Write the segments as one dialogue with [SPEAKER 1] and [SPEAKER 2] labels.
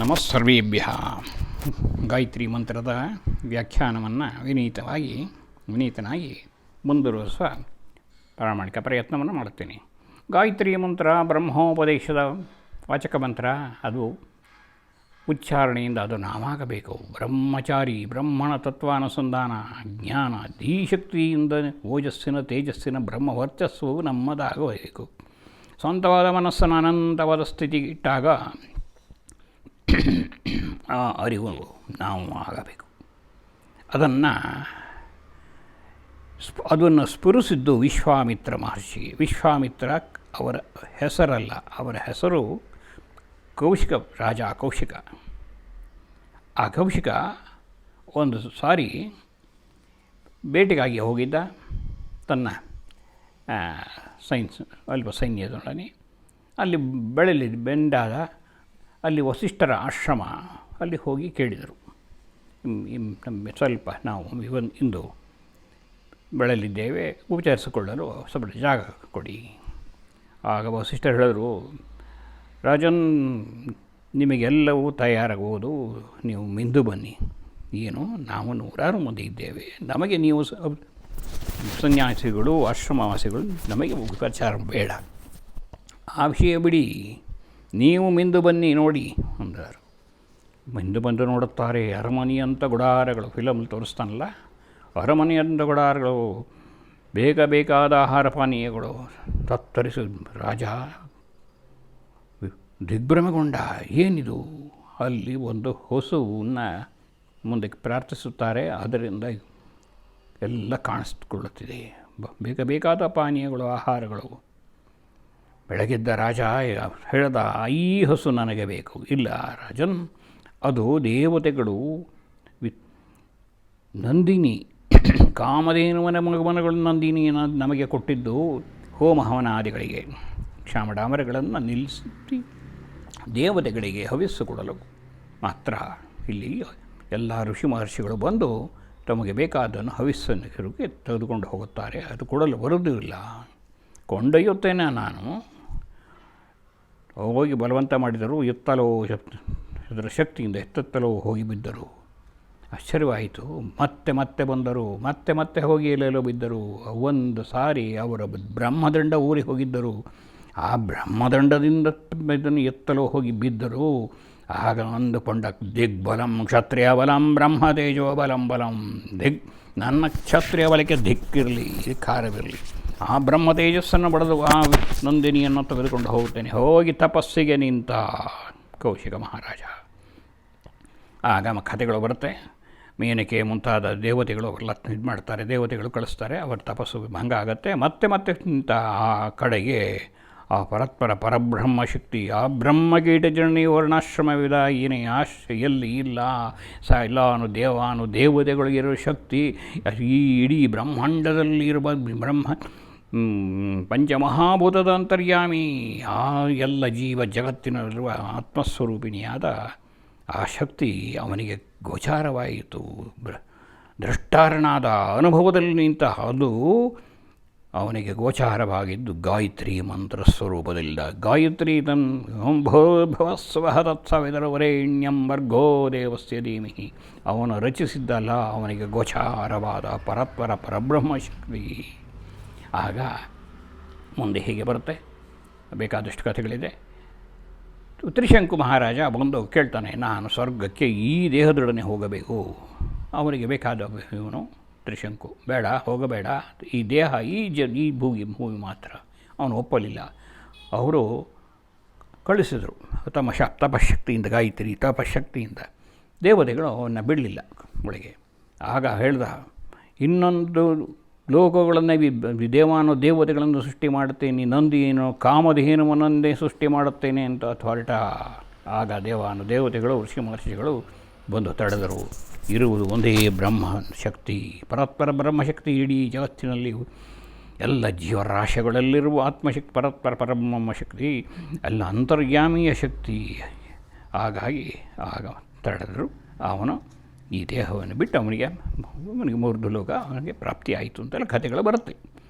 [SPEAKER 1] ನಮಸ್ಸರ್ವೇಭ್ಯ. ಗಾಯತ್ರಿ ಮಂತ್ರದ ವ್ಯಾಖ್ಯಾನವನ್ನು ವಿನೀತನಾಗಿ ಮುಂದುವರಿಸುವ ಪ್ರಾಮಾಣಿಕ ಪ್ರಯತ್ನವನ್ನು ಮಾಡುತ್ತೇನೆ. ಗಾಯತ್ರಿ ಮಂತ್ರ ಬ್ರಹ್ಮೋಪದೇಶದ ವಾಚಕ ಮಂತ್ರ. ಅದು ಉಚ್ಚಾರಣೆಯಿಂದ ಅದು ನಾವಾಗಬೇಕು. ಬ್ರಹ್ಮಚಾರಿ, ಬ್ರಹ್ಮಣ ತತ್ವಾನುಸಂಧಾನ, ಜ್ಞಾನ, ಧೀಶಕ್ತಿಯಿಂದ ಓಜಸ್ಸಿನ ತೇಜಸ್ಸಿನ ಬ್ರಹ್ಮವರ್ಚಸ್ಸು ನಮ್ಮದಾಗಬೇಕು. ಸ್ವಂತವಾದ ಮನಸ್ಸನ್ನು ಅನಂತವಾದ ಸ್ಥಿತಿಗೆ ಇಟ್ಟಾಗ ಆ ಅರಿವು ನಾವು ಆಗಬೇಕು. ಅದನ್ನು ಸ್ಫುರಿಸಿದ್ದು ವಿಶ್ವಾಮಿತ್ರ ಮಹರ್ಷಿ. ವಿಶ್ವಾಮಿತ್ರ ಅವರ ಹೆಸರಲ್ಲ, ಅವರ ಹೆಸರು ಕೌಶಿಕ, ರಾಜ ಕೌಶಿಕ. ಆ ಕೌಶಿಕ ಒಂದು ಸಾರಿ ಬೇಟೆಗಾಗಿ ಹೋಗಿದ್ದ. ತನ್ನ ಅಲ್ಪ ಸೈನ್ಯದೊಡನೆ ಅಲ್ಲಿ ಬೆಂಡಾದ ಅಲ್ಲಿ ವಸಿಷ್ಠರ ಆಶ್ರಮ, ಅಲ್ಲಿ ಹೋಗಿ ಕೇಳಿದರು, ಸ್ವಲ್ಪ ನಾವು ಇಂದು ಬೆಳಲಿದ್ದೇವೆ, ಉಪಚರಿಸಿಕೊಳ್ಳಲು ಸ್ವಲ್ಪ ಜಾಗ ಕೊಡಿ. ಆಗ ವಸಿಷ್ಠರು ಹೇಳಿದರು, ರಾಜನ್, ನಿಮಗೆಲ್ಲವೂ ತಯಾರಾಗುವುದು, ನೀವು ಮಿಂದು ಬನ್ನಿ. ಏನು, ನಾವು 100 ಮಂದಿ ಇದ್ದೇವೆ, ನಮಗೆ ನೀವು ಸನ್ಯಾಸಿಗಳು, ಆಶ್ರಮವಾಸಿಗಳು, ನಮಗೆ ಉಪಚಾರ ಬೇಡ, ಆ ವಿಷಯ ಬಿಡಿ, ನೀವು ಮಿಂದು ಬನ್ನಿ ನೋಡಿ ಅಂದರು. ಮಿಂದು ಬಂದು ನೋಡುತ್ತಾರೆ. ಅರಮನೆಯಂಥ ಗುಡಾರಗಳು, ಫಿಲಮ್ ತೋರಿಸ್ತಾನಲ್ಲ, ಅರಮನೆಯಂಥ ಗುಡಾರಗಳು, ಬೇಕಾದ ಆಹಾರ ಪಾನೀಯಗಳು, ತತ್ತರಿಸಿ ರಾಜ ದಿಗ್ಭ್ರಮೆಗೊಂಡ. ಏನಿದು? ಅಲ್ಲಿ ಒಂದು ಹಸುವನ್ನು ಮುಂದಕ್ಕೆ ಪ್ರಾರ್ಥಿಸುತ್ತಾರೆ, ಅದರಿಂದ ಎಲ್ಲ ಕಾಣಿಸ್ಕೊಳ್ಳುತ್ತಿದೆ. ಬೇಕಾದ ಪಾನೀಯಗಳು, ಆಹಾರಗಳು. ಬೆಳಗಿದ್ದ ರಾಜ ಹೇಳ್ದ, ಈ ಹಸು ನನಗೆ ಬೇಕು. ಇಲ್ಲ ರಾಜನ್, ಅದು ದೇವತೆಗಳು ನಂದಿನಿ, ಕಾಮಧೇನುವನ ಮಗಮನಗಳು ನಂದಿನಿ ನಮಗೆ ಕೊಟ್ಟಿದ್ದು ಹೋಮ ಹವನಾದಿಗಳಿಗೆ, ಕ್ಷಾಮಡಾಮರಗಳನ್ನು ನಿಲ್ಲಿಸಿ ದೇವತೆಗಳಿಗೆ ಹವಿಸ್ಸು ಕೊಡಲು ಮಾತ್ರ. ಇಲ್ಲಿ ಎಲ್ಲ ಋಷಿ ಮಹರ್ಷಿಗಳು ಬಂದು ತಮಗೆ ಬೇಕಾದನ್ನು ಹವಿಸ್ಸನ್ನು ತೆಗೆದುಕೊಂಡು ಹೋಗುತ್ತಾರೆ. ಅದು ಕೊಡಲು ಬರುವುದಿಲ್ಲ. ಕೊಂಡೊಯ್ಯುತ್ತೇನೆ ನಾನು. ಹೋಗಿ ಬಲವಂತ ಮಾಡಿದರು. ಎತ್ತಲೋ ಇದರ ಶಕ್ತಿಯಿಂದ ಎತ್ತಲೋ ಹೋಗಿ ಬಿದ್ದರು. ಆಶ್ಚರ್ಯವಾಯಿತು. ಮತ್ತೆ ಬಂದರು. ಮತ್ತೆ ಹೋಗಿ ಎಲ್ಲೆಲ್ಲೋ ಬಿದ್ದರು. ಒಂದು ಸಾರಿ ಅವರ ಬ್ರಹ್ಮದಂಡ ಊರಿಗೆ ಹೋಗಿದ್ದರು. ಆ ಬ್ರಹ್ಮದಂಡದಿಂದ ಇದನ್ನು ಎತ್ತಲೋ ಹೋಗಿ ಬಿದ್ದರು. ಆಗ ಅಂದುಕೊಂಡ, ದಿಗ್ಬಲಂ ಕ್ಷತ್ರಿಯ ಬಲಂ ಬ್ರಹ್ಮ ತೇಜೋ ಬಲಂ ನನ್ನ ಕ್ಷತ್ರಿಯ ಬಲಕ್ಕೆ ದಿಕ್ಕಿರಲಿ, ಧಿಕ್ಕಾರವಿರಲಿ. ಆ ಬ್ರಹ್ಮ ತೇಜಸ್ಸನ್ನು ಬಡದು ಆ ನಂದಿನಿಯನ್ನು ತೆಗೆದುಕೊಂಡು ಹೋಗುತ್ತೇನೆ. ಹೋಗಿ ತಪಸ್ಸಿಗೆ ನಿಂತ ಕೌಶಿಕ ಮಹಾರಾಜ. ಆಗ ಕಥೆಗಳು ಬರುತ್ತೆ. ಮೇನಕೆ ಮುಂತಾದ ದೇವತೆಗಳು ಎಲ್ಲ ಇದು ಮಾಡ್ತಾರೆ, ದೇವತೆಗಳು ಕಳಿಸ್ತಾರೆ, ಅವರ ತಪಸ್ಸು ಭಂಗ ಆಗುತ್ತೆ. ಮತ್ತೆ ನಿಂತ ಆ ಕಡೆಗೆ ಆ ಪರಬ್ರಹ್ಮ ಶಕ್ತಿ, ಆ ಬ್ರಹ್ಮಗೀಟ ಜರ್ನಿ ವರ್ಣಾಶ್ರಮವಿದ ಏನೇ ಎಲ್ಲಿ ಇಲ್ಲ ದೇವತೆಗಳಿಗಿರೋ ಶಕ್ತಿ ಈ ಇಡೀ ಬ್ರಹ್ಮಾಂಡದಲ್ಲಿ ಇರುವ ಪಂಚಮಹಾಭೂತದ ಅಂತರ್ಯಾಮಿ, ಆ ಎಲ್ಲ ಜೀವ ಜಗತ್ತಿನಲ್ಲಿರುವ ಆತ್ಮಸ್ವರೂಪಿಣಿಯಾದ ಆ ಶಕ್ತಿ ಅವನಿಗೆ ಗೋಚಾರವಾಯಿತು. ದ್ರಷ್ಟಾರನಾದ ಅನುಭವದಲ್ಲಿ ನಿಂತ ಅದು ಅವನಿಗೆ ಗೋಚಾರವಾಗಿದ್ದು ಗಾಯತ್ರಿ ಮಂತ್ರ ಸ್ವರೂಪದಿಂದ. ಗಾಯತ್ರಿ ಓಂ ಭೋರ್ಭುವಸ್ವಃ ತತ್ಸವಿತುರ್ವರೆಣ್ಯಂ ಭರ್ಗೋ ದೇವಸ್ಯ ಧೀಮಹಿ. ಅವನು ರಚಿಸಿದ್ದಲ್ಲ, ಅವನಿಗೆ ಗೋಚಾರವಾದ ಪರಬ್ರಹ್ಮಶಕ್ತಿ. ಆಗ ಮುಂದೆ ಹೀಗೆ ಬರುತ್ತೆ, ಬೇಕಾದಷ್ಟು ಕಥೆಗಳಿದೆ. ತ್ರಿಶಂಕು ಮಹಾರಾಜ ಬಂದು ಕೇಳ್ತಾನೆ, ನಾನು ಸ್ವರ್ಗಕ್ಕೆ ಈ ದೇಹದೊಡನೆ ಹೋಗಬೇಕು. ಅವನಿಗೆ ಬೇಕಾದ ಇವನು ತ್ರಿಶಂಕು, ಬೇಡ, ಹೋಗಬೇಡ, ಈ ದೇಹ ಈ ಭೂಮಿ ಮಾತ್ರ. ಅವನು ಒಪ್ಪಲಿಲ್ಲ. ಅವರು ಕಳಿಸಿದರು ತಮ್ಮ ತಪಶಕ್ತಿಯಿಂದ, ಗಾಯತ್ರಿ ತಪಶಕ್ತಿಯಿಂದ. ದೇವತೆಗಳು ಅವನ್ನ ಬಿಡಲಿಲ್ಲ ಒಳಗೆ. ಆಗ ಹೇಳ್ದ, ಇನ್ನೊಂದು ಲೋಕಗಳನ್ನು ದೇವತೆಗಳನ್ನು ಸೃಷ್ಟಿ ಮಾಡುತ್ತೇನೆ, ನಂದಿಯನ್ನು ಕಾಮಧೇನುವನ್ನೊಂದೇ ಸೃಷ್ಟಿ ಮಾಡುತ್ತೇನೆ ಅಂತ ಹೊರಟ. ಆಗ ದೇವತೆಗಳು ಋಷಿ ಮಹರ್ಷಿಗಳು ಬಂದು ತಡೆದರು. ಇರುವುದು ಒಂದೇ ಬ್ರಹ್ಮಶಕ್ತಿ, ಪರತ್ಪರ ಬ್ರಹ್ಮಶಕ್ತಿ. ಇಡೀ ಜಗತ್ತಿನಲ್ಲಿ ಎಲ್ಲ ಜೀವರಾಶಿಗಳಲ್ಲಿರುವ ಆತ್ಮಶಕ್ತಿ, ಪರಬ್ರಹ್ಮಶಕ್ತಿ, ಎಲ್ಲ ಅಂತರ್ಯಾಮೀಯ ಶಕ್ತಿ. ಹಾಗಾಗಿ ಆಗ ತಡೆದರು. ಅವನು ಈ ದೇಹವನ್ನು ಬಿಟ್ಟು ಅವನಿಗೆ 3 ಲೋಕ ಅವನಿಗೆ ಪ್ರಾಪ್ತಿಯಾಯಿತು ಅಂತೆಲ್ಲ ಕಥೆಗಳು ಬರುತ್ತೆ.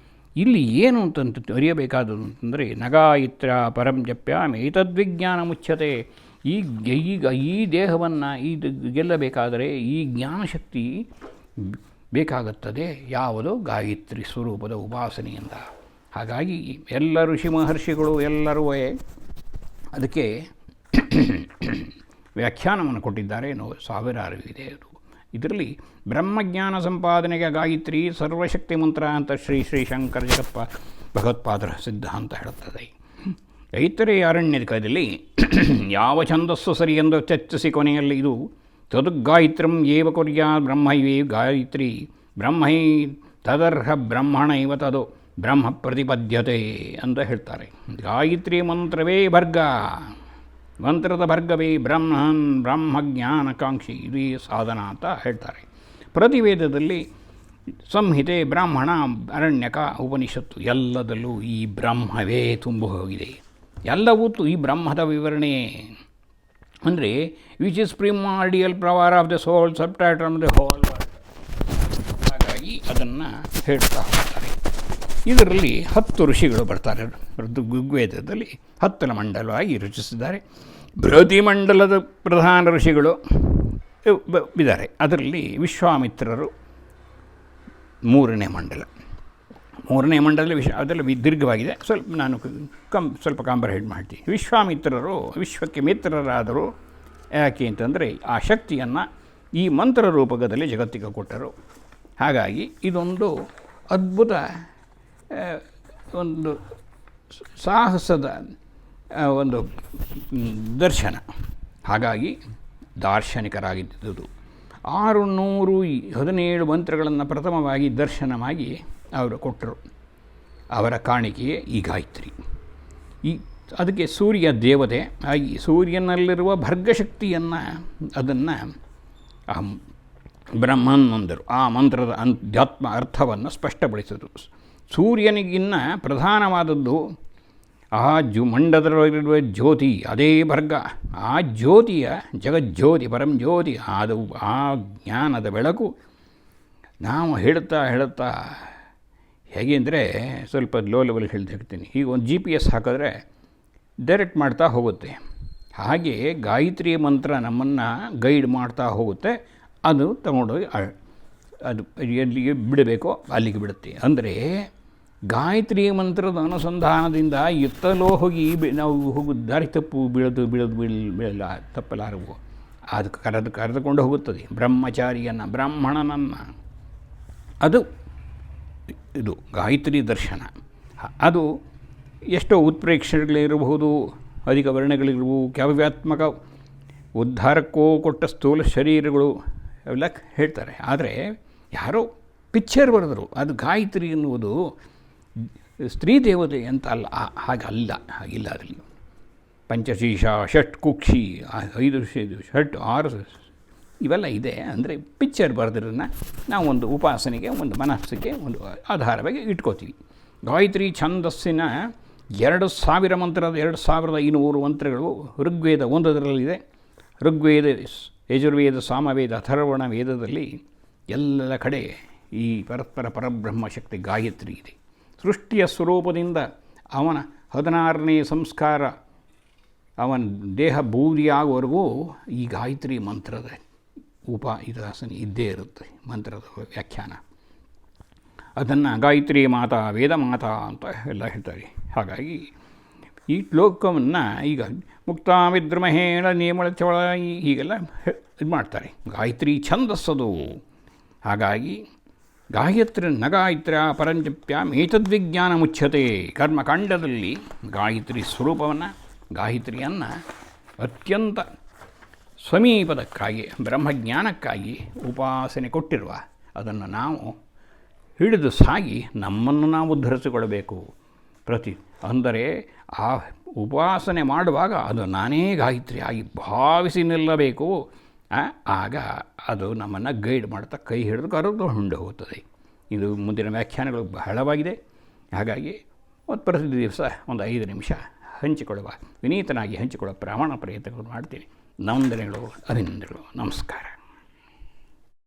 [SPEAKER 1] ಇಲ್ಲಿ ಏನು ಅಂತಂತ ಅರಿಯಬೇಕಾದದ್ದು ಅಂತಂದರೆ, ನಗಾಯಿತ್ರ ಪರಂ ಜಪ್ಯಾಮಿ ಏತದ್ವಿಜ್ಞಾನ ಮುಚ್ಯತೆ. ಈಗ ಈ ದೇಹವನ್ನು ಇದು ಗೆಲ್ಲಬೇಕಾದರೆ ಈ ಜ್ಞಾನಶಕ್ತಿ ಬೇಕಾಗುತ್ತದೆ. ಯಾವುದು? ಗಾಯತ್ರಿ ಸ್ವರೂಪದ ಉಪಾಸನೆಯಿಂದ. ಹಾಗಾಗಿ ಎಲ್ಲ ಋಷಿ ಮಹರ್ಷಿಗಳು ಎಲ್ಲರೂ ಅದಕ್ಕೆ ವ್ಯಾಖ್ಯಾನವನ್ನು ಕೊಟ್ಟಿದ್ದಾರೆ. ಸಾವಿರಾರು ಇದೆ. ಇದರಲ್ಲಿ ಬ್ರಹ್ಮಜ್ಞಾನ ಸಂಪಾದನೆಗೆ ಗಾಯತ್ರಿ ಸರ್ವಶಕ್ತಿ ಮಂತ್ರ ಅಂತ ಶ್ರೀ ಶಂಕರ ಜಗತ್ಪ ಭಗವತ್ಪಾದರ ಸಿದ್ಧಾಂತ ಹೇಳುತ್ತದೆ. ಐತರೇಯ ಅರಣ್ಯಕದಲ್ಲಿ ಯಾವ ಛಂದಸ್ಸು ಸರಿ ಎಂದು ಚರ್ಚಿಸಿ ಕೊನೆಯಲ್ಲಿ ಇದು ತದುಗಾಯತ್ರಿಂ ಏವ ಕುರ್ಯಾ ಬ್ರಹ್ಮೈವೇ ಗಾಯತ್ರಿ ಬ್ರಹ್ಮೈ ತದರ್ಹ ಬ್ರಹ್ಮಣೈವ ತದು ಬ್ರಹ್ಮ ಪ್ರತಿಪದ್ಯತೆ ಅಂತ ಹೇಳ್ತಾರೆ. ಗಾಯತ್ರಿ ಮಂತ್ರವೇ ಭರ್ಗ, ಮಂತ್ರದ ಭರ್ಗವೇ ಬ್ರಹ್ಮಜ್ಞಾನಕಾಂಕ್ಷಿ, ಇದು ಸಾಧನ ಅಂತ ಹೇಳ್ತಾರೆ. ಪ್ರತಿವೇದದಲ್ಲಿ ಸಂಹಿತೆ, ಬ್ರಾಹ್ಮಣ, ಅರಣ್ಯಕ, ಉಪನಿಷತ್ತು ಎಲ್ಲದಲ್ಲೂ ಈ ಬ್ರಹ್ಮವೇ ತುಂಬಿ ಹೋಗಿದೆ. ಎಲ್ಲವೂ ಈ ಬ್ರಹ್ಮದ ವಿವರಣೆ. ಅಂದರೆ which is primordial power of the soul subtractor of the whole world. ಹಾಗಾಗಿ ಅದನ್ನು ಹೇಳ್ತಾ ಹೋಗ್ತಾರೆ. ಇದರಲ್ಲಿ 10 ಋಷಿಗಳು ಬರ್ತಾರೆ. ಋಗ್ವೇದದಲ್ಲಿ 10 ಮಂಡಲವಾಗಿ ರಚಿಸಿದ್ದಾರೆ. ಪ್ರತಿ ಮಂಡಲದ ಪ್ರಧಾನ ಋಷಿಗಳು ಇದ್ದಾರೆ. ಅದರಲ್ಲಿ ವಿಶ್ವಾಮಿತ್ರರು 3ನೇ ಮಂಡಲ. 3ನೇ ಮಂಡಲ ಅದರಲ್ಲಿ ದೀರ್ಘವಾಗಿದೆ. ನಾನು ಸ್ವಲ್ಪ ಕಾಂಪ್ರಹೆಂಡ್ ಮಾಡ್ತೀನಿ. ವಿಶ್ವಾಮಿತ್ರರು ವಿಶ್ವಕ್ಕೆ ಮಿತ್ರರಾದರು. ಯಾಕೆ ಅಂತಂದರೆ ಆ ಶಕ್ತಿಯನ್ನು ಈ ಮಂತ್ರ ರೂಪಕದಲ್ಲಿ ಜಗತ್ತಿಗೆ ಕೊಟ್ಟರು. ಹಾಗಾಗಿ ಇದೊಂದು ಅದ್ಭುತ ಒಂದು ಸಾಹಸದ ಒಂದು ದರ್ಶನ. ಹಾಗಾಗಿ ದಾರ್ಶನಿಕರಾಗಿದ್ದುದು 617 ಮಂತ್ರಗಳನ್ನು ಪ್ರಥಮವಾಗಿ ದರ್ಶನವಾಗಿ ಅವರು ಕೊಟ್ಟರು. ಅವರ ಕಾಣಿಕೆಯೇ ಈ ಗಾಯತ್ರಿ. ಅದಕ್ಕೆ ಸೂರ್ಯ ದೇವತೆ ಆಗಿ ಸೂರ್ಯನಲ್ಲಿರುವ ಭರ್ಗಶಕ್ತಿಯನ್ನು ಅದನ್ನು ಬ್ರಹ್ಮನ್ ಅಂದರು. ಆ ಮಂತ್ರದ ಅಧ್ಯಾತ್ಮ ಅರ್ಥವನ್ನು ಸ್ಪಷ್ಟಪಡಿಸಿದರು. ಸೂರ್ಯನಿಗಿನ್ನ ಪ್ರಧಾನವಾದದ್ದು ಆ ಮಂಡಲದಲ್ಲಿರುವ ಜ್ಯೋತಿ, ಅದೇ ಭರ್ಗ. ಆ ಜ್ಯೋತಿಯ ಜಗಜ್ಯೋತಿ ಪರಂಜ್ಯೋತಿ, ಅದು ಆ ಜ್ಞಾನದ ಬೆಳಕು. ನಾವು ಹೇಳುತ್ತಾ ಹೇಗೆ ಅಂದರೆ ಸ್ವಲ್ಪ ಲೋ ಲೆವೆಲ್ ಹೇಳ್ತೀನಿ. ಈಗ ಒಂದು GPS ಹಾಕಿದ್ರೆ ಡೈರೆಕ್ಟ್ ಮಾಡ್ತಾ ಹೋಗುತ್ತೆ. ಹಾಗೆ ಗಾಯತ್ರಿ ಮಂತ್ರ ನಮ್ಮನ್ನು ಗೈಡ್ ಮಾಡ್ತಾ ಹೋಗುತ್ತೆ. ಅದು ತಗೊಂಡೋಗಿ ಅದು ಎಲ್ಲಿಗೆ ಬಿಡಬೇಕೋ ಅಲ್ಲಿಗೆ ಬಿಡುತ್ತೆ. ಅಂದರೆ ಗಾಯತ್ರಿ ಮಂತ್ರದ ಅನುಸಂಧಾನದಿಂದ ಎತ್ತಲೋ ಹೋಗಿ ನಾವು ಹೋಗೋದು ದಾರಿ ತಪ್ಪು ಬೀಳಲ್ಲ ತಪ್ಪಲಾರವು. ಅದು ಕರೆದುಕೊಂಡು ಹೋಗುತ್ತದೆ ಬ್ರಹ್ಮಚಾರಿಯನ್ನು, ಬ್ರಾಹ್ಮಣನನ್ನು. ಅದು ಇದು ಗಾಯತ್ರಿ ದರ್ಶನ. ಅದು ಎಷ್ಟೋ ಉತ್ಪ್ರೇಕ್ಷೆಗಳಿರಬಹುದು, ಅಧಿಕ ವರ್ಣಗಳಿರುವು, ಕಾವ್ಯಾತ್ಮಕ ಉದ್ಧಾರಕ್ಕೂ ಕೊಟ್ಟ ಸ್ಥೂಲ ಶರೀರಗಳು ಅವೆಲ್ಲ ಹೇಳ್ತಾರೆ. ಆದರೆ ಯಾರೋ ಪಿಕ್ಚರ್ ಬರೆದರು. ಅದು ಗಾಯತ್ರಿ ಎನ್ನುವುದು ಸ್ತ್ರೀ ದೇವತೆ ಅಂತ ಅಲ್ಲ. ಹಾಗಿಲ್ಲ. ಅದರಲ್ಲಿ ಪಂಚಶೀಶ, ಷಟ್ ಕುಕ್ಷಿ, 5 ಷಟ್ 6 ಇವೆಲ್ಲ ಇದೆ. ಅಂದರೆ ಪಿಕ್ಚರ್ ಬರೆದ್ರನ್ನ ನಾವು ಒಂದು ಉಪಾಸನೆಗೆ, ಒಂದು ಮನಸ್ಸಿಗೆ ಒಂದು ಆಧಾರವಾಗಿ ಇಟ್ಕೋತೀವಿ. ಗಾಯತ್ರಿ ಛಂದಸ್ಸಿನ 2000 ಮಂತ್ರದ 2500 ಮಂತ್ರಗಳು ಋಗ್ವೇದ 1 ಋಗ್ವೇದ, ಯಜುರ್ವೇದ, ಸಾಮವೇದ, ಅಥರ್ವಣ ವೇದದಲ್ಲಿ ಎಲ್ಲ ಕಡೆ ಈ ಪರಬ್ರಹ್ಮ ಶಕ್ತಿ ಗಾಯತ್ರಿ ಇದೆ. ಸೃಷ್ಟಿಯ ಸ್ವರೂಪದಿಂದ ಅವನ 16ನೇ ಸಂಸ್ಕಾರ, ಅವನ ದೇಹ ಬೂದಿಯಾಗುವವರೆಗೂ ಈ ಗಾಯತ್ರಿ ಮಂತ್ರದ ಉಪಾಸನೆ ಇದ್ದೇ ಇರುತ್ತೆ. ಮಂತ್ರದ ವ್ಯಾಖ್ಯಾನ ಅದನ್ನು ಗಾಯತ್ರಿ ಮಾತಾ, ವೇದ ಮಾತಾ ಅಂತ ಎಲ್ಲ ಹೇಳ್ತಾರೆ. ಹಾಗಾಗಿ ಈ ಶ್ಲೋಕವನ್ನು ಈಗ ಮುಕ್ತಾ ವಿದ್ರಮಹೇಳ ನೇಮಳ ಚವಳ ಹೀಗೆಲ್ಲ ಇದು ಮಾಡ್ತಾರೆ. ಗಾಯತ್ರಿ ಛಂದಸ್ಸದು. ಹಾಗಾಗಿ ಗಾಯತ್ರಿ ನಗಾಯತ್ರ ಪರಂಜಪ್ಯಾಂ ಏತದ್ವಿಜ್ಞಾನ ಮುಚ್ಯತೆ. ಕರ್ಮಕಾಂಡದಲ್ಲಿ ಗಾಯತ್ರಿ ಸ್ವರೂಪವನ್ನು, ಗಾಯತ್ರಿಯನ್ನು ಅತ್ಯಂತ ಸಮೀಪದಕ್ಕಾಗಿ ಬ್ರಹ್ಮಜ್ಞಾನಕ್ಕಾಗಿ ಉಪಾಸನೆ ಕೊಟ್ಟಿರುವ ಅದನ್ನು ನಾವು ಹಿಡಿದು ಸಾಗಿ ನಮ್ಮನ್ನು ನಾವು ಉದ್ಧರಿಸಿಕೊಳ್ಳಬೇಕು. ಅಂದರೆ ಆ ಉಪಾಸನೆ ಮಾಡುವಾಗ ಅದು ನಾನೇ ಗಾಯತ್ರಿ ಆಗಿ ಭಾವಿಸಿ ನಿಲ್ಲಬೇಕು. ಆಗ ಅದು ನಮ್ಮನ್ನು ಗೈಡ್ ಮಾಡ್ತಾ ಕೈ ಹಿಡಿದು ಕರೆದುಕೊಂಡು ಹೋಗುತ್ತದೆ. ಇದು ಮುಂದಿನ ವ್ಯಾಖ್ಯಾನಗಳು ಬಹಳವಾಗಿದೆ. ಹಾಗಾಗಿ ಪ್ರತಿ ದಿವಸ ಒಂದು 5 ನಿಮಿಷ ವಿನೀತನಾಗಿ ಹಂಚಿಕೊಳ್ಳುವ ಪ್ರಮಾಣ ಪ್ರಯತ್ನಗಳು ಮಾಡ್ತೀನಿ. ವಂದನೆಗಳು, ಅಭಿನಂದನೆಗಳು, ನಮಸ್ಕಾರ.